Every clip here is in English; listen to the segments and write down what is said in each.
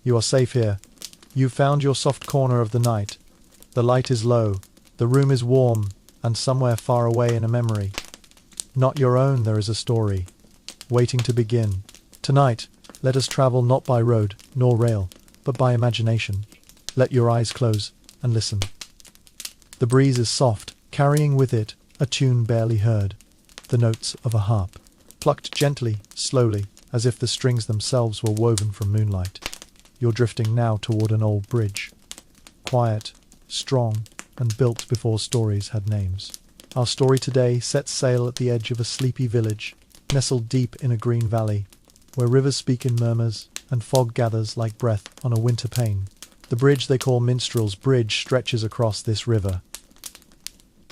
You are safe here. You've found your soft corner of the night. The light is low, the room is warm, and somewhere far away in a memory, not your own, there is a story, waiting to begin. Tonight, let us travel not by road nor rail, but by imagination. Let your eyes close and listen. The breeze is soft, carrying with it a tune barely heard, the notes of a harp, plucked gently, slowly, as if the strings themselves were woven from moonlight. You're drifting now toward an old bridge, quiet, strong, and built before stories had names. Our story today sets sail at the edge of a sleepy village, nestled deep in a green valley, where rivers speak in murmurs and fog gathers like breath on a winter pane. The bridge they call Minstrel's Bridge stretches across this river,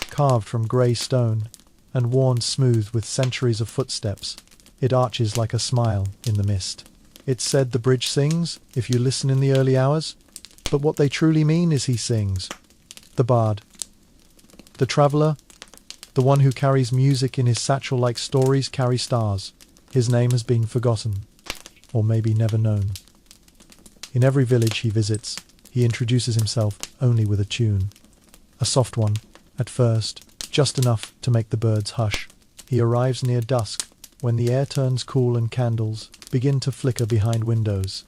carved from grey stone and worn smooth with centuries of footsteps. It arches like a smile in the mist. It's said the bridge sings, if you listen in the early hours, but what they truly mean is he sings. The bard, the traveller, the one who carries music in his satchel like stories carry stars. His name has been forgotten, or maybe never known. In every village he visits, he introduces himself only with a tune. A soft one, at first, just enough to make the birds hush. He arrives near dusk, when the air turns cool and candles begin to flicker behind windows.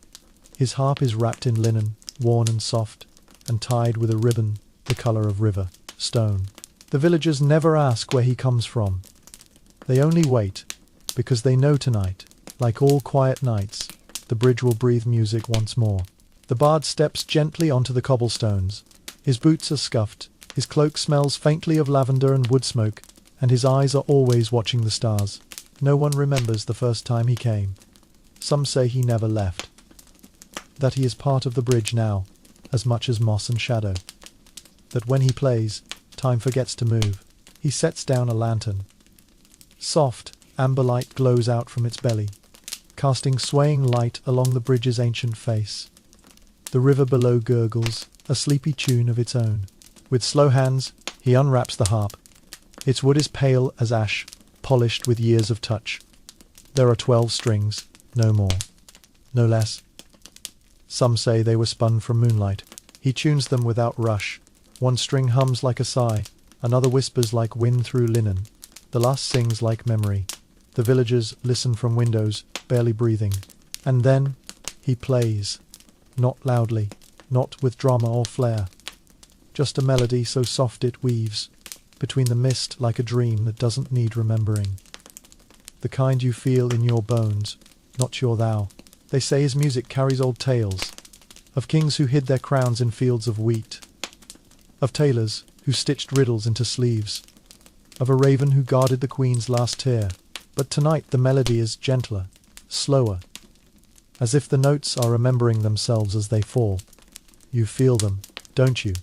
His harp is wrapped in linen, worn and soft, and tied with a ribbon the color of river, stone. The villagers never ask where he comes from. They only wait, because they know tonight, like all quiet nights, the bridge will breathe music once more. The bard steps gently onto the cobblestones. His boots are scuffed, his cloak smells faintly of lavender and wood smoke, and his eyes are always watching the stars. No one remembers the first time he came. Some say he never left, that he is part of the bridge now, as much as moss and shadow. That when he plays, time forgets to move. He sets down a lantern. Soft, amber light glows out from its belly, casting swaying light along the bridge's ancient face. The river below gurgles, a sleepy tune of its own. With slow hands, he unwraps the harp. Its wood is pale as ash, polished with years of touch. There are 12 strings, no more, no less. Some say they were spun from moonlight. He tunes them without rush. One string hums like a sigh, another whispers like wind through linen. The last sings like memory. The villagers listen from windows, barely breathing. And then he plays, not loudly, not with drama or flair. Just a melody so soft it weaves between the mist like a dream that doesn't need remembering. The kind you feel in your bones, not your thou. They say his music carries old tales of kings who hid their crowns in fields of wheat, of tailors who stitched riddles into sleeves, of a raven who guarded the queen's last tear. But tonight the melody is gentler, slower, as if the notes are remembering themselves as they fall. You feel them, don't you?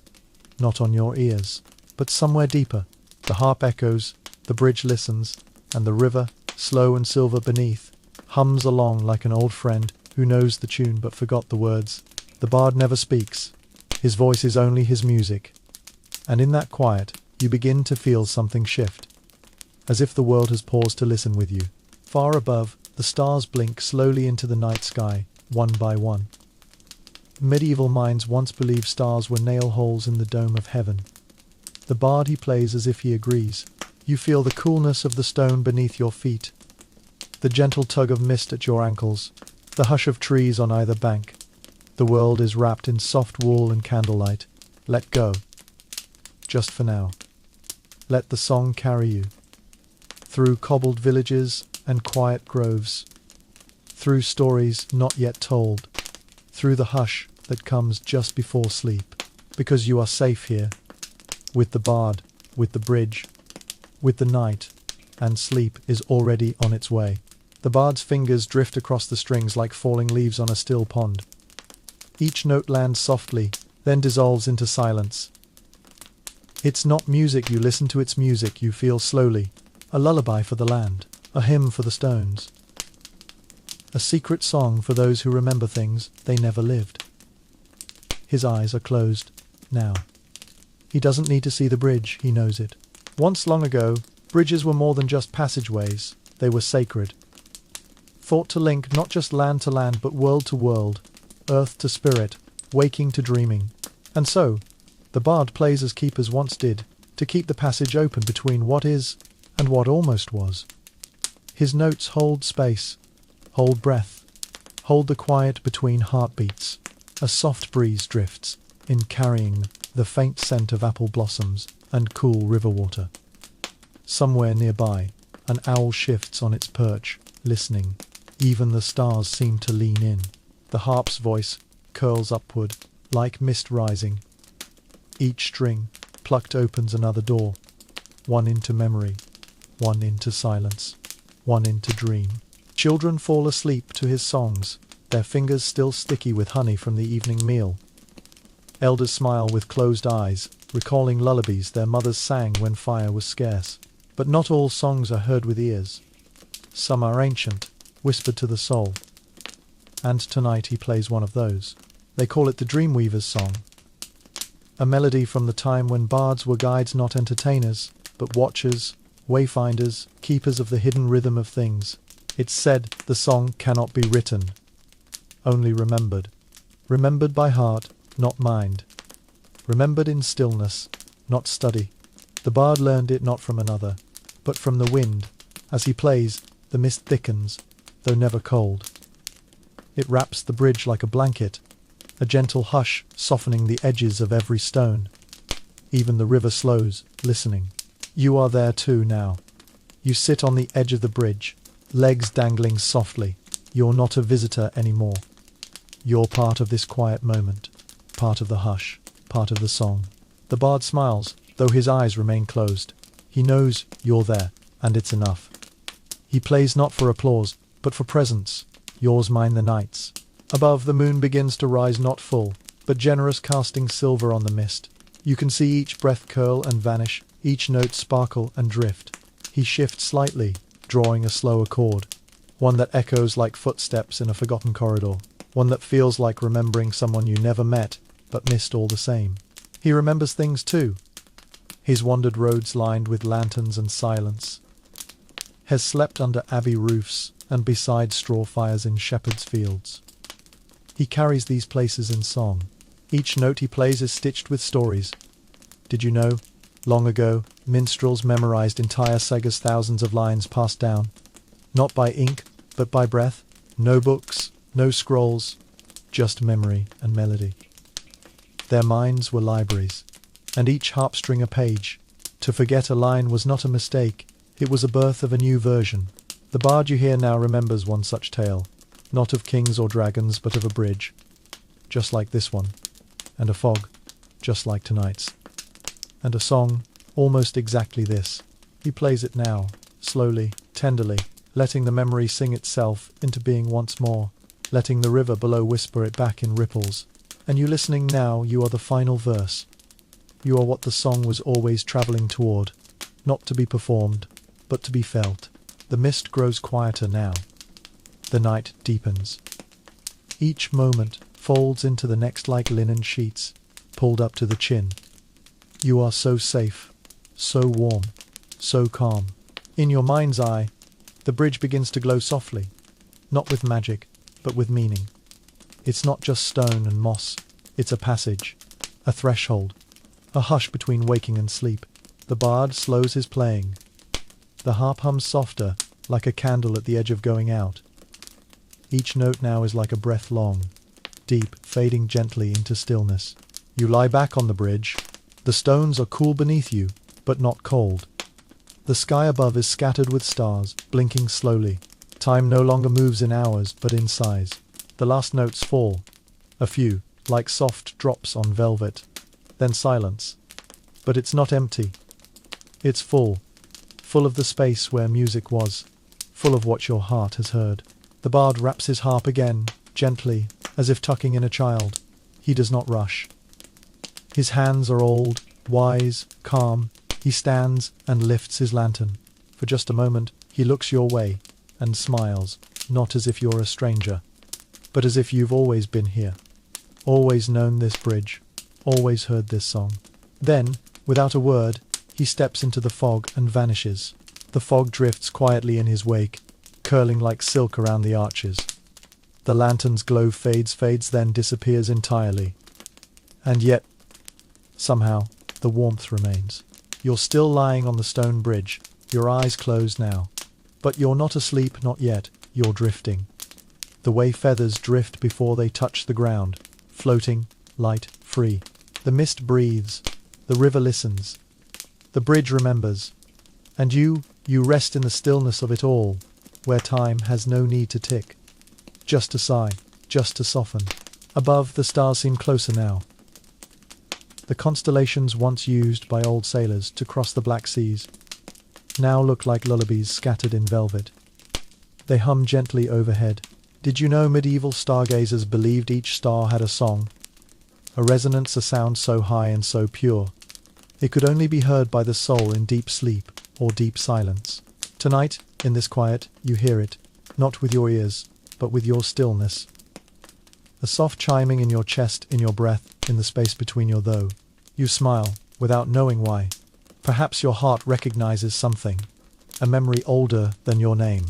Not on your ears, but somewhere deeper. The harp echoes, the bridge listens, and the river, slow and silver beneath, hums along like an old friend who knows the tune but forgot the words. The bard never speaks. His voice is only his music. And in that quiet, you begin to feel something shift, as if the world has paused to listen with you. Far above, the stars blink slowly into the night sky, one by one. Medieval minds once believed stars were nail holes in the dome of heaven. The bard he plays as if he agrees. You feel the coolness of the stone beneath your feet, the gentle tug of mist at your ankles, the hush of trees on either bank. The world is wrapped in soft wool and candlelight. Let go. Just for now. Let the song carry you. Through cobbled villages and quiet groves. Through stories not yet told. Through the hush that comes just before sleep. Because you are safe here. With the bard, with the bridge, with the night, and sleep is already on its way. The bard's fingers drift across the strings like falling leaves on a still pond. Each note lands softly, then dissolves into silence. It's not music you listen to, it's music you feel slowly. A lullaby for the land, a hymn for the stones. A secret song for those who remember things they never lived. His eyes are closed, now. He doesn't need to see the bridge, he knows it. Once long ago, bridges were more than just passageways, they were sacred. Thought to link not just land to land but world to world. earth to spirit, waking to dreaming. And so, the bard plays as keepers once did, to keep the passage open between what is and what almost was. His notes hold space, hold breath, hold the quiet between heartbeats. A soft breeze drifts in, carrying the faint scent of apple blossoms and cool river water. Somewhere nearby, an owl shifts on its perch, listening. Even the stars seem to lean in. The harp's voice curls upward, like mist rising. Each string, plucked, opens another door. One into memory, one into silence, one into dream. Children fall asleep to his songs, their fingers still sticky with honey from the evening meal. Elders smile with closed eyes, recalling lullabies their mothers sang when fire was scarce. But not all songs are heard with ears. Some are ancient, whispered to the soul. And tonight he plays one of those. They call it the Dreamweaver's Song. A melody from the time when bards were guides, not entertainers, but watchers, wayfinders, keepers of the hidden rhythm of things. It's said the song cannot be written, only remembered. Remembered by heart, not mind. Remembered in stillness, not study. The bard learned it not from another, but from the wind. As he plays, the mist thickens, though never cold. It wraps the bridge like a blanket, a gentle hush softening the edges of every stone. Even the river slows, listening. You are there too now. You sit on the edge of the bridge, legs dangling softly. You're not a visitor anymore. You're part of this quiet moment, part of the hush, part of the song. The bard smiles, though his eyes remain closed. He knows you're there, and it's enough. He plays not for applause, but for presence. Yours, mine, the night's. Above, the moon begins to rise, not full, but generous, casting silver on the mist. You can see each breath curl and vanish, each note sparkle and drift. He shifts slightly, drawing a slower chord, one that echoes like footsteps in a forgotten corridor, one that feels like remembering someone you never met, but missed all the same. He remembers things too. His wandered roads lined with lanterns and silence, has slept under abbey roofs and beside straw fires in shepherds' fields. He carries these places in song. Each note he plays is stitched with stories. Did you know? Long ago, minstrels memorized entire sagas, thousands of lines passed down, not by ink, but by breath. No books, no scrolls, just memory and melody. Their minds were libraries, and each harpstring a page. To forget a line was not a mistake, it was a birth of a new version. The bard you hear now remembers one such tale, not of kings or dragons, but of a bridge, just like this one, and a fog, just like tonight's, and a song, almost exactly this. He plays it now, slowly, tenderly, letting the memory sing itself into being once more, letting the river below whisper it back in ripples. And you listening now, you are the final verse. You are what the song was always travelling toward, not to be performed, but to be felt. The mist grows quieter now. The night deepens. Each moment folds into the next like linen sheets, pulled up to the chin. You are so safe, so warm, so calm. In your mind's eye, the bridge begins to glow softly, not with magic, but with meaning. It's not just stone and moss, it's a passage, a threshold, a hush between waking and sleep. The bard slows his playing. The harp hums softer, like a candle at the edge of going out. Each note now is like a breath long, deep, fading gently into stillness. You lie back on the bridge. The stones are cool beneath you, but not cold. The sky above is scattered with stars, blinking slowly. Time no longer moves in hours, but in sighs. The last notes fall, a few, like soft drops on velvet. Then silence. But it's not empty. It's full of the space where music was, full of what your heart has heard. The bard raps his harp again, gently, as if tucking in a child. He does not rush. His hands are old, wise, calm. He stands and lifts his lantern. For just a moment, he looks your way and smiles, not as if you're a stranger, but as if you've always been here, always known this bridge, always heard this song. Then, without a word, he steps into the fog and vanishes. The fog drifts quietly in his wake, curling like silk around the arches. The lantern's glow fades, then disappears entirely. And yet, somehow, the warmth remains. You're still lying on the stone bridge, your eyes closed now. But you're not asleep, not yet, you're drifting. The way feathers drift before they touch the ground, floating, light, free. The mist breathes, the river listens, the bridge remembers. And you rest in the stillness of it all, where time has no need to tick. Just to sigh, just to soften. Above, the stars seem closer now. The constellations once used by old sailors to cross the Black Seas now look like lullabies scattered in velvet. They hum gently overhead. Did you know medieval stargazers believed each star had a song? A resonance, a sound so high and so pure, it could only be heard by the soul in deep sleep or deep silence. Tonight, in this quiet, you hear it, not with your ears, but with your stillness. A soft chiming in your chest, in your breath, in the space between your though. You smile, without knowing why. Perhaps your heart recognizes something, a memory older than your name,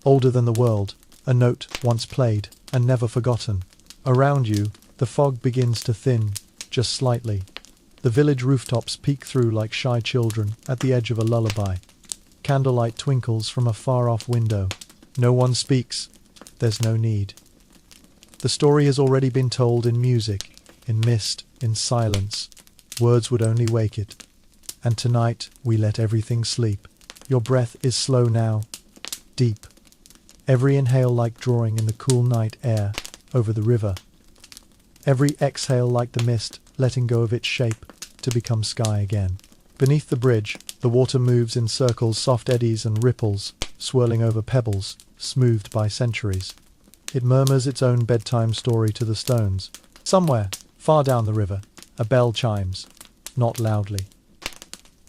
older than the world, a note once played and never forgotten. Around you, the fog begins to thin, just slightly. The village rooftops peek through like shy children at the edge of a lullaby. Candlelight twinkles from a far-off window. No one speaks. There's no need. The story has already been told in music, in mist, in silence. Words would only wake it. And tonight we let everything sleep. Your breath is slow now, deep. Every inhale like drawing in the cool night air over the river. Every exhale like the mist letting go of its shape to become sky again. Beneath the bridge, the water moves in circles, soft eddies and ripples, swirling over pebbles, smoothed by centuries. It murmurs its own bedtime story to the stones. Somewhere, far down the river, a bell chimes, not loudly.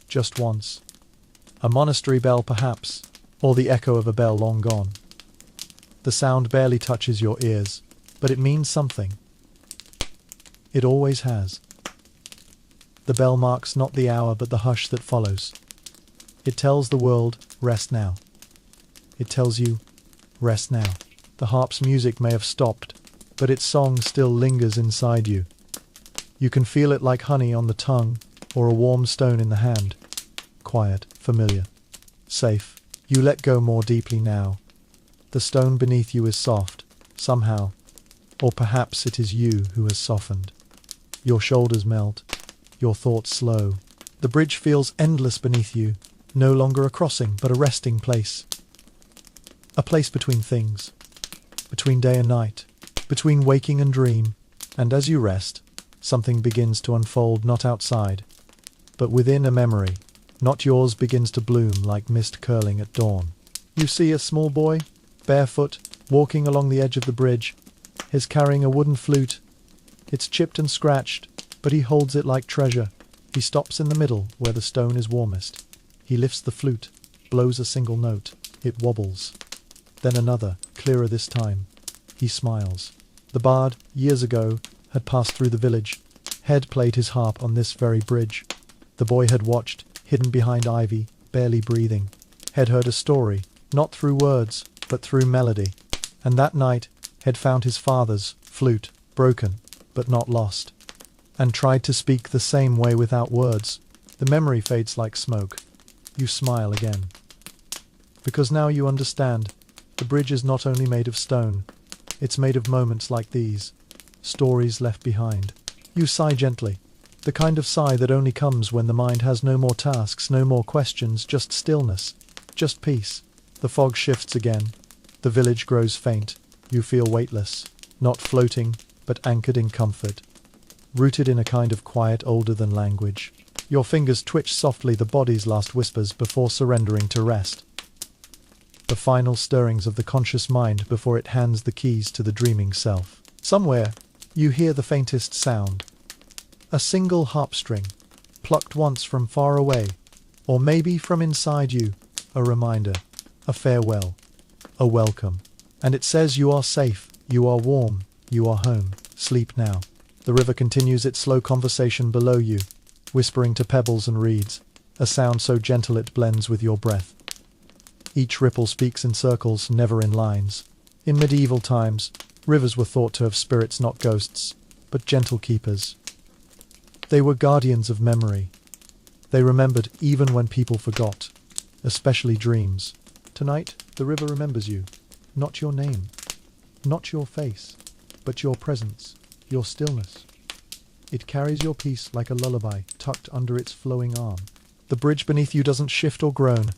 Just once. A monastery bell perhaps, or the echo of a bell long gone. The sound barely touches your ears, but it means something. It always has. The bell marks not the hour but the hush that follows. It tells the world, rest now. It tells you, rest now. The harp's music may have stopped, but its song still lingers inside you. You can feel it like honey on the tongue, or a warm stone in the hand. Quiet, familiar, safe. You let go more deeply now. The stone beneath you is soft, somehow, or perhaps it is you who has softened. Your shoulders melt, your thoughts slow. The bridge feels endless beneath you, no longer a crossing but a resting place. A place between things, between day and night, between waking and dream. And as you rest, something begins to unfold, not outside, but within. A memory, not yours, begins to bloom like mist curling at dawn. You see a small boy, barefoot, walking along the edge of the bridge. He's carrying a wooden flute. It's chipped and scratched, but he holds it like treasure. He stops in the middle where the stone is warmest. He lifts the flute, blows a single note. It wobbles. Then another, clearer this time. He smiles. The bard, years ago, had passed through the village. Had played his harp on this very bridge. The boy had watched, hidden behind ivy, barely breathing. Had heard a story, not through words, but through melody. And that night, had found his father's flute, broken, but not lost. And tried to speak the same way without words. The memory fades like smoke. You smile again. Because now you understand, the bridge is not only made of stone, it's made of moments like these, stories left behind. You sigh gently, the kind of sigh that only comes when the mind has no more tasks, no more questions, just stillness, just peace. The fog shifts again, the village grows faint, you feel weightless, not floating, but anchored in comfort, rooted in a kind of quiet older than language. Your fingers twitch softly, the body's last whispers before surrendering to rest. The final stirrings of the conscious mind before it hands the keys to the dreaming self. Somewhere, you hear the faintest sound. A single harp string, plucked once from far away, or maybe from inside you, a reminder, a farewell, a welcome. And it says you are safe, you are warm, you are home, sleep now. The river continues its slow conversation below you, whispering to pebbles and reeds, a sound so gentle it blends with your breath. Each ripple speaks in circles, never in lines. In medieval times, rivers were thought to have spirits, not ghosts, but gentle keepers. They were guardians of memory. They remembered even when people forgot, especially dreams. Tonight, the river remembers you. Not your name, not your face, but your presence, your stillness. It carries your peace like a lullaby tucked under its flowing arm. The bridge beneath you doesn't shift or groan.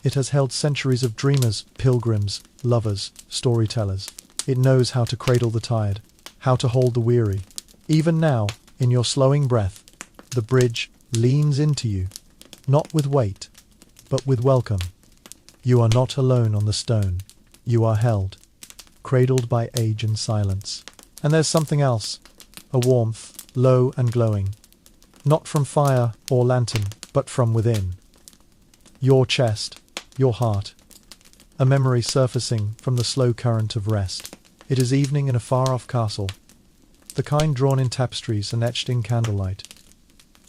It has held centuries of dreamers, pilgrims, lovers, storytellers. It knows how to cradle the tired, how to hold the weary. Even now, in your slowing breath, the bridge leans into you, not with weight, but with welcome. You are not alone on the stone. You are held, cradled by age and silence. And there's something else, a warmth, low and glowing, not from fire or lantern, but from within. Your chest, your heart, a memory surfacing from the slow current of rest. It is evening in a far-off castle, the kind drawn in tapestries and etched in candlelight.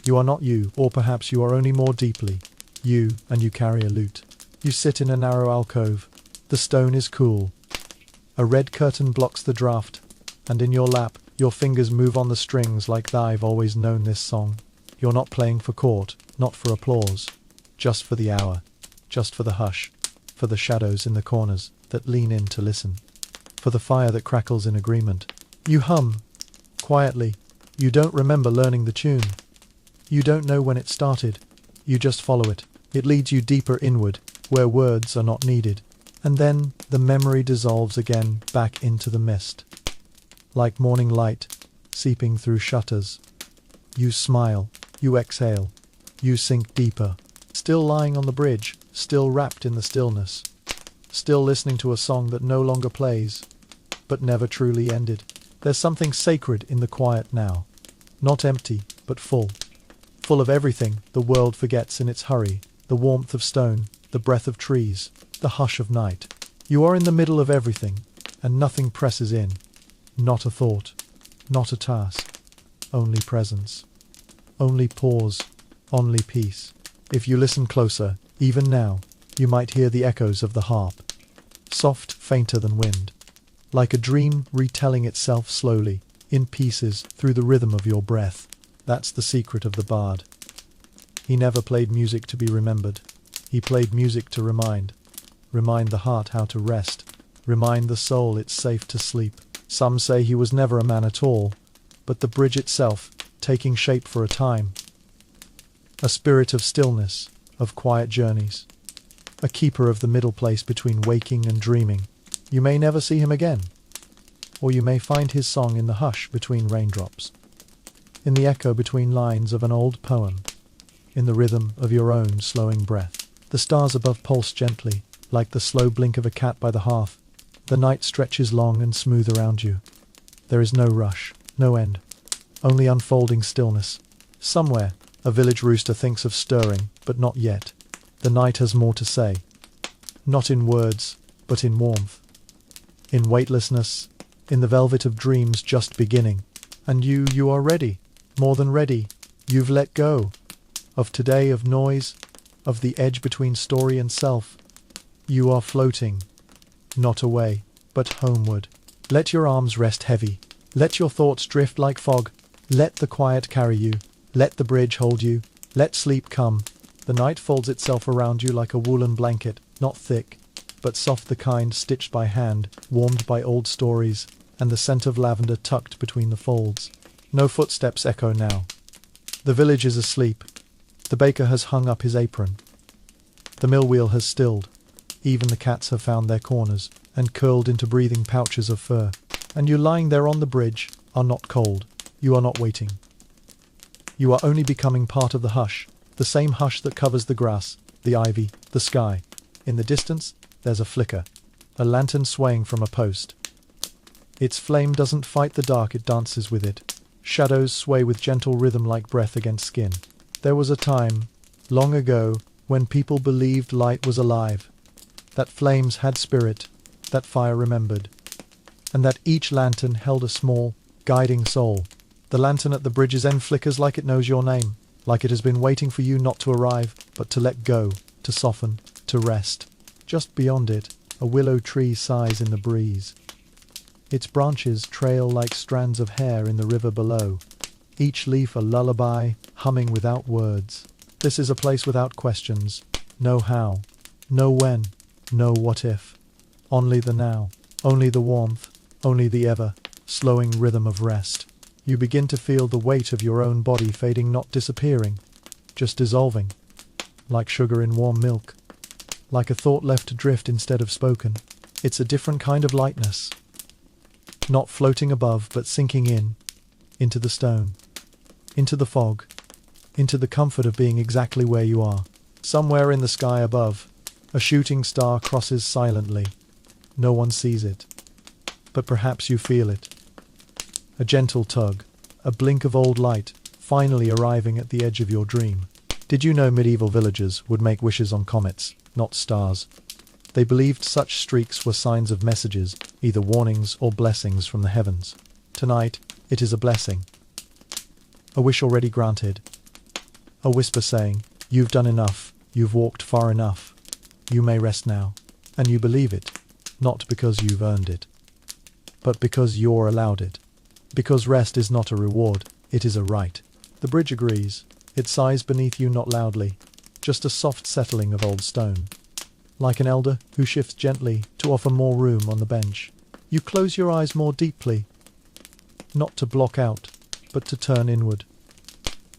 You are not you, or perhaps you are only more deeply you, and you carry a lute. You sit in a narrow alcove. The stone is cool. A red curtain blocks the draught, and in your lap, your fingers move on the strings like I've always known this song. You're not playing for court, not for applause, just for the hour, just for the hush, for the shadows in the corners that lean in to listen, for the fire that crackles in agreement. You hum, quietly. You don't remember learning the tune. You don't know when it started. You just follow it. It leads you deeper inward, where words are not needed. And then the memory dissolves again back into the mist. Like morning light, seeping through shutters. You smile, you exhale, you sink deeper. Still lying on the bridge, still wrapped in the stillness. Still listening to a song that no longer plays, but never truly ended. There's something sacred in the quiet now. Not empty, but full. Full of everything the world forgets in its hurry. The warmth of stone, the breath of trees, the hush of night. You are in the middle of everything, and nothing presses in. Not a thought, not a task, only presence. Only pause, only peace. If you listen closer, even now, you might hear the echoes of the harp. Soft, fainter than wind. Like a dream retelling itself slowly, in pieces, through the rhythm of your breath. That's the secret of the bard. He never played music to be remembered. He played music to remind the heart how to rest, remind the soul it's safe to sleep. Some say he was never a man at all, but the bridge itself, taking shape for a time. A spirit of stillness, of quiet journeys. A keeper of the middle place between waking and dreaming. You may never see him again, or you may find his song in the hush between raindrops, in the echo between lines of an old poem, in the rhythm of your own slowing breath. The stars above pulse gently, like the slow blink of a cat by the hearth. The night stretches long and smooth around you. There is no rush, no end, only unfolding stillness. Somewhere, a village rooster thinks of stirring, but not yet. The night has more to say, not in words, but in warmth, in weightlessness, in the velvet of dreams just beginning. And you are ready, more than ready. You've let go of today, of noise, of the edge between story and self. You are floating, not away, but homeward. Let your arms rest heavy. Let your thoughts drift like fog. Let the quiet carry you. Let the bridge hold you. Let sleep come. The night folds itself around you like a woolen blanket, not thick, but soft, the kind stitched by hand, warmed by old stories, and the scent of lavender tucked between the folds. No footsteps echo now. The village is asleep. The baker has hung up his apron. The mill wheel has stilled. Even the cats have found their corners and curled into breathing pouches of fur. And you lying there on the bridge are not cold. You are not waiting. You are only becoming part of the hush, the same hush that covers the grass, the ivy, the sky. In the distance, there's a flicker, a lantern swaying from a post. Its flame doesn't fight the dark, it dances with it. Shadows sway with gentle rhythm like breath against skin. There was a time, long ago, when people believed light was alive, that flames had spirit, that fire remembered, and that each lantern held a small, guiding soul. The lantern at the bridge's end flickers like it knows your name, like it has been waiting for you not to arrive, but to let go, to soften, to rest. Just beyond it, a willow tree sighs in the breeze. Its branches trail like strands of hair in the river below, each leaf a lullaby, humming without words. This is a place without questions. No how, no when, no what if. Only the now, only the warmth, only the ever-slowing rhythm of rest. You begin to feel the weight of your own body fading, not disappearing, just dissolving, like sugar in warm milk, like a thought left to drift instead of spoken. It's a different kind of lightness, not floating above but sinking in, into the stone, into the fog, into the comfort of being exactly where you are. Somewhere in the sky above, a shooting star crosses silently. No one sees it, but perhaps you feel it. A gentle tug, a blink of old light, finally arriving at the edge of your dream. Did you know medieval villagers would make wishes on comets, not stars? They believed such streaks were signs of messages, either warnings or blessings from the heavens. Tonight, it is a blessing. A wish already granted. A whisper saying, "You've done enough, you've walked far enough. You may rest now." And you believe it, not because you've earned it, but because you're allowed it. Because rest is not a reward, it is a right. The bridge agrees. It sighs beneath you, not loudly, just a soft settling of old stone. Like an elder who shifts gently to offer more room on the bench. You close your eyes more deeply, not to block out, but to turn inward.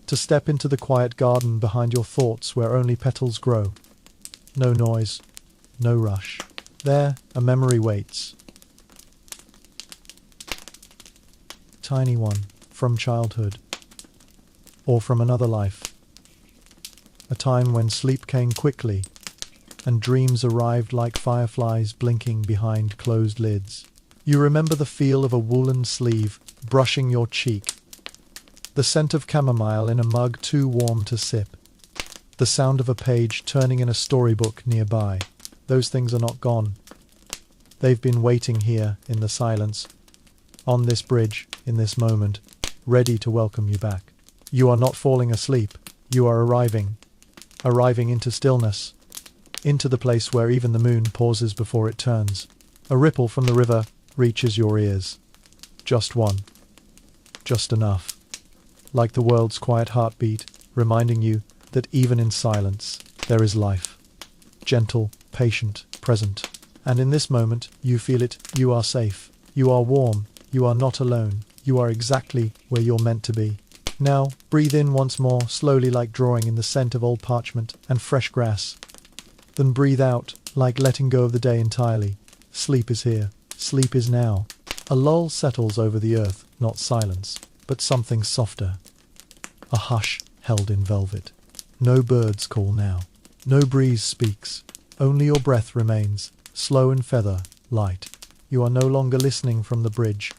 To step into the quiet garden behind your thoughts where only petals grow. No noise, no rush. There, a memory waits. Tiny one, from childhood, or from another life. A time when sleep came quickly, and dreams arrived like fireflies blinking behind closed lids. You remember the feel of a woolen sleeve brushing your cheek, the scent of chamomile in a mug too warm to sip, the sound of a page turning in a storybook nearby. Those things are not gone. They've been waiting here in the silence, on this bridge, in this moment, ready to welcome you back. You are not falling asleep. You are arriving into stillness, into the place where even the moon pauses before it turns. A ripple from the river reaches your ears. Just one. Just enough. Like the world's quiet heartbeat, reminding you that even in silence, there is life. Gentle, patient, present. And in this moment, you feel it. You are safe. You are warm. You are not alone. You are exactly where you're meant to be. Now, breathe in once more, slowly, like drawing in the scent of old parchment and fresh grass. Then breathe out, like letting go of the day entirely. Sleep is here. Sleep is now. A lull settles over the earth, not silence, but something softer. A hush held in velvet. No birds call now. No breeze speaks. Only your breath remains, slow and feather, light. You are no longer listening from the bridge.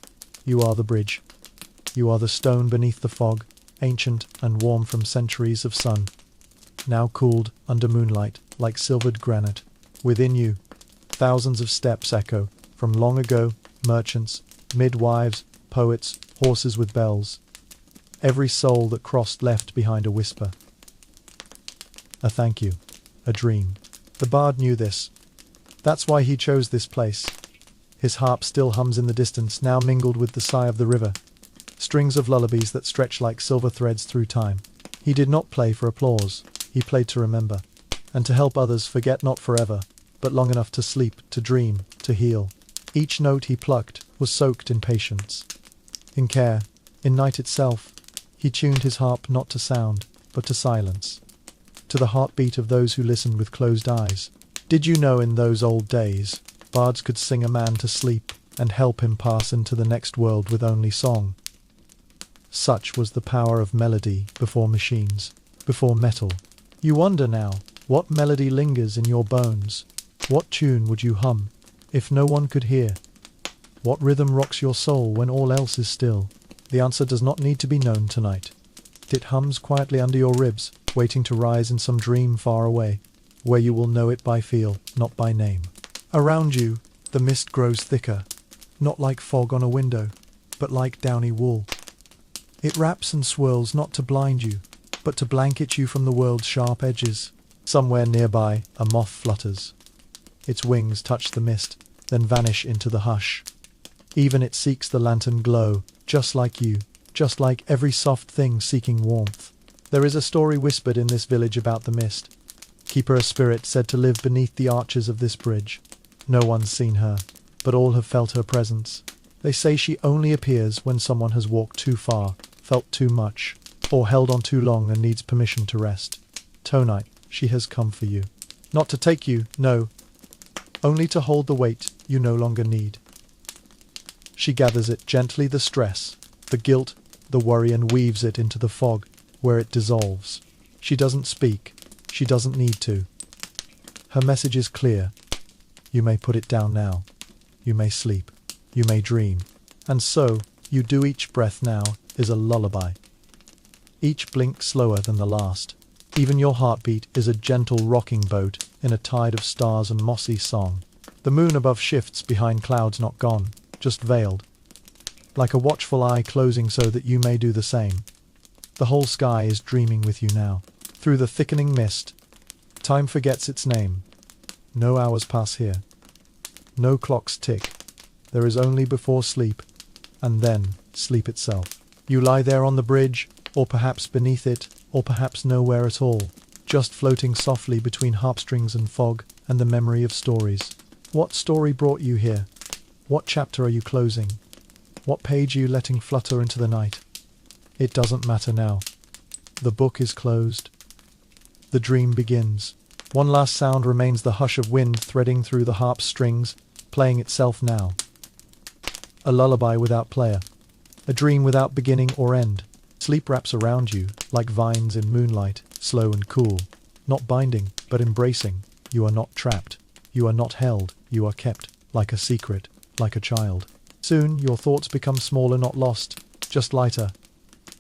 You are the bridge. You are the stone beneath the fog, ancient and warm from centuries of sun, now cooled under moonlight like silvered granite. Within you, thousands of steps echo from long ago, merchants, midwives, poets, horses with bells. Every soul that crossed left behind a whisper. A thank you, a dream. The bard knew this. That's why he chose this place. His harp still hums in the distance, now mingled with the sigh of the river. Strings of lullabies that stretch like silver threads through time. He did not play for applause. He played to remember, and to help others forget not forever, but long enough to sleep, to dream, to heal. Each note he plucked was soaked in patience, in care, in night itself. He tuned his harp not to sound, but to silence, to the heartbeat of those who listened with closed eyes. Did you know in those old days, bards could sing a man to sleep and help him pass into the next world with only song? Such was the power of melody before machines, before metal. You wonder now, what melody lingers in your bones? What tune would you hum if no one could hear? What rhythm rocks your soul when all else is still? The answer does not need to be known tonight. It hums quietly under your ribs, waiting to rise in some dream far away, where you will know it by feel, not by name. Around you, the mist grows thicker, not like fog on a window, but like downy wool. It wraps and swirls not to blind you, but to blanket you from the world's sharp edges. Somewhere nearby, a moth flutters. Its wings touch the mist, then vanish into the hush. Even it seeks the lantern glow, just like you, just like every soft thing seeking warmth. There is a story whispered in this village about the mist. Keep her a spirit said to live beneath the arches of this bridge. No one's seen her, but all have felt her presence. They say she only appears when someone has walked too far, felt too much, or held on too long and needs permission to rest. Tonight, she has come for you. Not to take you, no, only to hold the weight you no longer need. She gathers it gently, the stress, the guilt, the worry, and weaves it into the fog, where it dissolves. She doesn't speak. She doesn't need to. Her message is clear. You may put it down now. You may sleep. You may dream. And so, you do. Each breath now is a lullaby. Each blink slower than the last. Even your heartbeat is a gentle rocking boat in a tide of stars and mossy song. The moon above shifts behind clouds not gone, just veiled. Like a watchful eye closing so that you may do the same. The whole sky is dreaming with you now. Through the thickening mist, time forgets its name. No hours pass here. No clocks tick. There is only before sleep, and then sleep itself. You lie there on the bridge, or perhaps beneath it, or perhaps nowhere at all, just floating softly between harpstrings and fog and the memory of stories. What story brought you here? What chapter are you closing? What page are you letting flutter into the night? It doesn't matter now. The book is closed. The dream begins. One last sound remains, the hush of wind threading through the harp strings, playing itself now. A lullaby without player. A dream without beginning or end. Sleep wraps around you, like vines in moonlight, slow and cool. Not binding, but embracing. You are not trapped. You are not held. You are kept, like a secret, like a child. Soon, your thoughts become smaller, not lost, just lighter.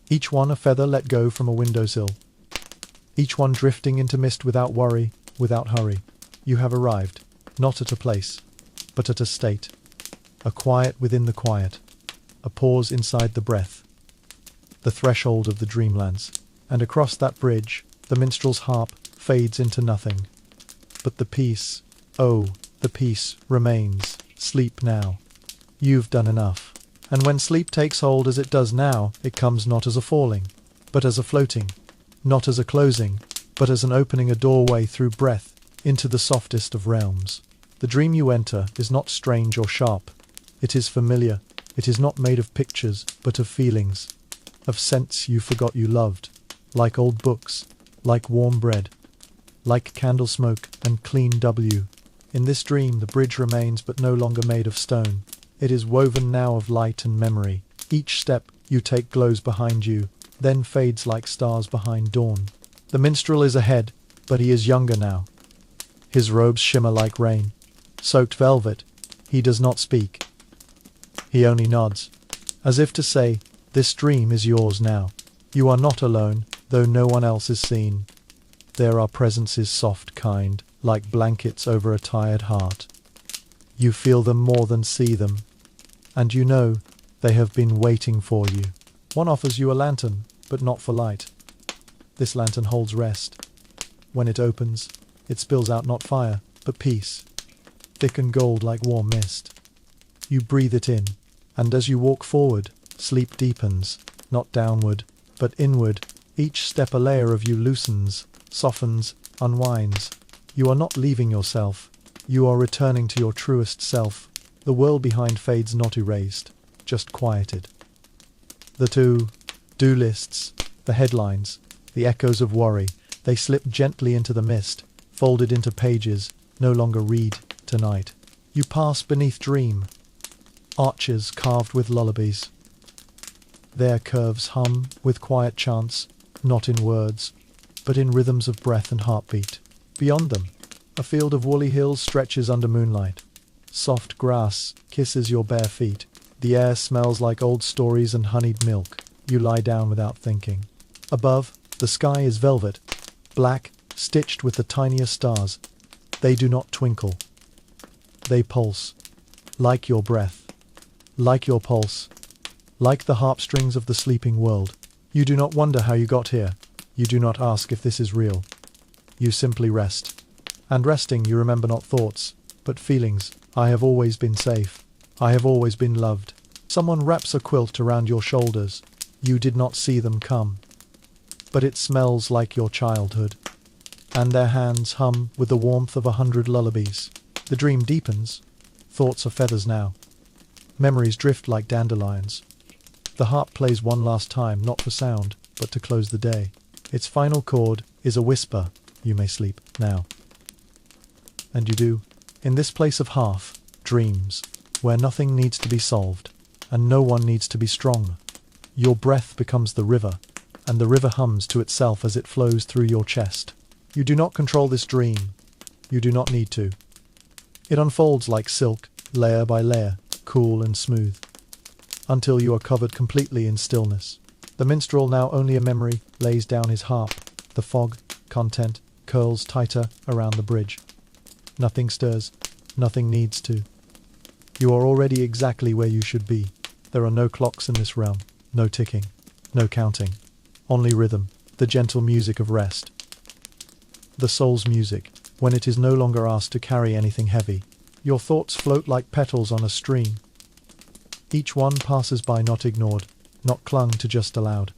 Each one a feather let go from a windowsill. Each one drifting into mist without worry, without hurry. You have arrived, not at a place, but at a state. A quiet within the quiet. A pause inside the breath. The threshold of the dreamlands. And across that bridge, the minstrel's harp fades into nothing. But the peace, oh, the peace remains. Sleep now. You've done enough. And when sleep takes hold as it does now, it comes not as a falling, but as a floating. Not as a closing, but as an opening, a doorway through breath into the softest of realms. The dream you enter is not strange or sharp. It is familiar. It is not made of pictures, but of feelings. Of scents you forgot you loved. Like old books. Like warm bread. Like candle smoke and clean W. In this dream the bridge remains, but no longer made of stone. It is woven now of light and memory. Each step you take glows behind you, then fades like stars behind dawn. The minstrel is ahead, but he is younger now. His robes shimmer like rain. Soaked velvet. He does not speak. He only nods, as if to say, this dream is yours now. You are not alone, though no one else is seen. There are presences soft, kind, like blankets over a tired heart. You feel them more than see them, and you know they have been waiting for you. One offers you a lantern, but not for light. This lantern holds rest. When it opens, it spills out not fire, but peace, thick and gold like warm mist. You breathe it in, and as you walk forward, sleep deepens, not downward, but inward. Each step a layer of you loosens, softens, unwinds. You are not leaving yourself. You are returning to your truest self. The world behind fades not erased, just quieted. The to-do lists, the headlines, the echoes of worry, they slip gently into the mist, folded into pages, no longer read tonight. You pass beneath dream, arches carved with lullabies. Their curves hum with quiet chants, not in words, but in rhythms of breath and heartbeat. Beyond them, a field of woolly hills stretches under moonlight. Soft grass kisses your bare feet. The air smells like old stories and honeyed milk. You lie down without thinking. Above, the sky is velvet, black, stitched with the tiniest stars. They do not twinkle. They pulse, like your breath, like your pulse, like the harp strings of the sleeping world. You do not wonder how you got here. You do not ask if this is real. You simply rest. And resting, you remember not thoughts, but feelings. I have always been safe. I have always been loved. Someone wraps a quilt around your shoulders. You did not see them come. But it smells like your childhood. And their hands hum with the warmth of 100 lullabies. The dream deepens. Thoughts are feathers now. Memories drift like dandelions. The harp plays one last time, not for sound, but to close the day. Its final chord is a whisper. You may sleep now. And you do. In this place of half, dreams, where nothing needs to be solved, and no one needs to be strong. Your breath becomes the river, and the river hums to itself as it flows through your chest. You do not control this dream. You do not need to. It unfolds like silk, layer by layer, cool and smooth, until you are covered completely in stillness. The minstrel, now only a memory, lays down his harp. The fog, content, curls tighter around the bridge. Nothing stirs. Nothing needs to. You are already exactly where you should be. There are no clocks in this realm. No ticking. No counting. Only rhythm. The gentle music of rest. The soul's music, when it is no longer asked to carry anything heavy. Your thoughts float like petals on a stream. Each one passes by, not ignored, not clung to, just allowed.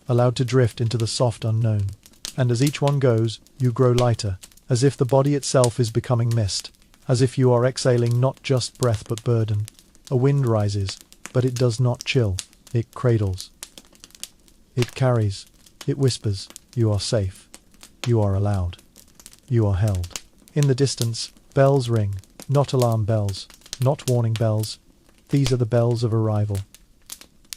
Allowed to drift into the soft unknown. And as each one goes, you grow lighter, as if the body itself is becoming mist, as if you are exhaling not just breath but burden. A wind rises, but it does not chill. It cradles. It carries. It whispers. You are safe. You are allowed. You are held. In the distance, bells ring, not alarm bells, not warning bells. These are the bells of arrival.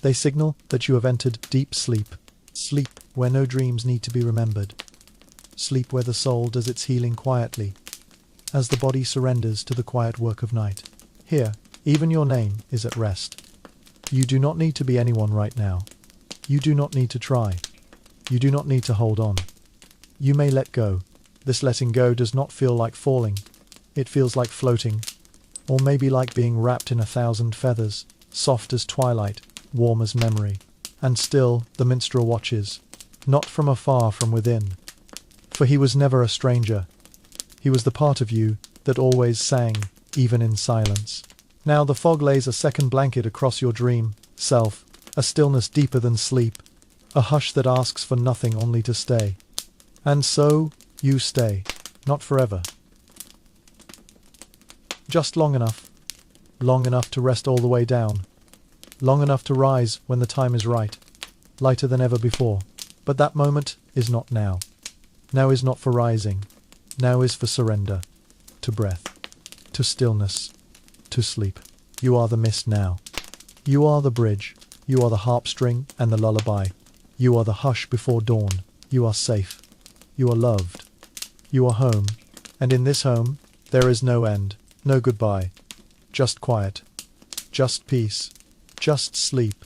They signal that you have entered deep sleep. Sleep where no dreams need to be remembered. Sleep where the soul does its healing quietly, as the body surrenders to the quiet work of night. Here, even your name is at rest. You do not need to be anyone right now. You do not need to try. You do not need to hold on. You may let go. This letting go does not feel like falling. It feels like floating, or maybe like being wrapped in 1,000 feathers, soft as twilight, warm as memory. And still the minstrel watches, not from afar, from within. For he was never a stranger. He was the part of you that always sang, even in silence. Now the fog lays a second blanket across your dream self, a stillness deeper than sleep, a hush that asks for nothing, only to stay. And so you stay, not forever. Just long enough to rest all the way down, long enough to rise when the time is right, lighter than ever before. But that moment is not now. Now is not for rising. Now is for surrender, to breath, to stillness, to sleep. You are the mist now. You are the bridge. You are the harp string and the lullaby. You are the hush before dawn. You are safe. You are loved. You are home. And in this home, there is no end, no goodbye. Just quiet. Just peace. Just sleep.